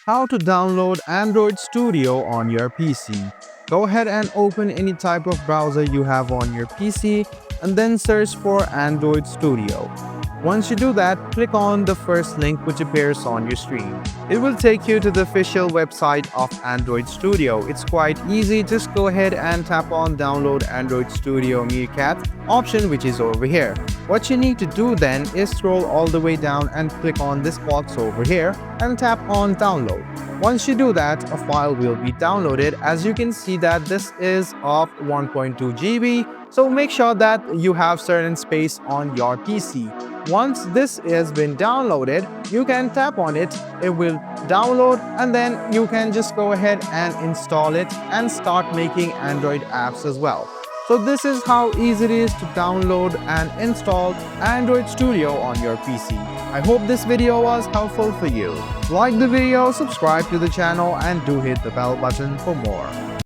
How to download Android Studio on your PC. Go ahead and open any type of browser you have on your PC and then search for Android Studio. Once you do that, click on the first link which appears on your screen. It will take you to the official website of Android Studio. It's quite easy. Just go ahead and tap on Download Android Studio Meerkat option, which is over here. What you need to do then is scroll all the way down and click on this box over here and tap on Download. Once you do that, a file will be downloaded. As you can see that this is of 1.2 GB, so make sure that you have certain space on your PC. Once this has been downloaded, you can tap on it, it will download, and then you can just go ahead and install it and start making Android apps as well. So this is how easy it is to download and install Android Studio on your PC. I hope this video was helpful for you. Like the video, subscribe to the channel, and do hit the bell button for more.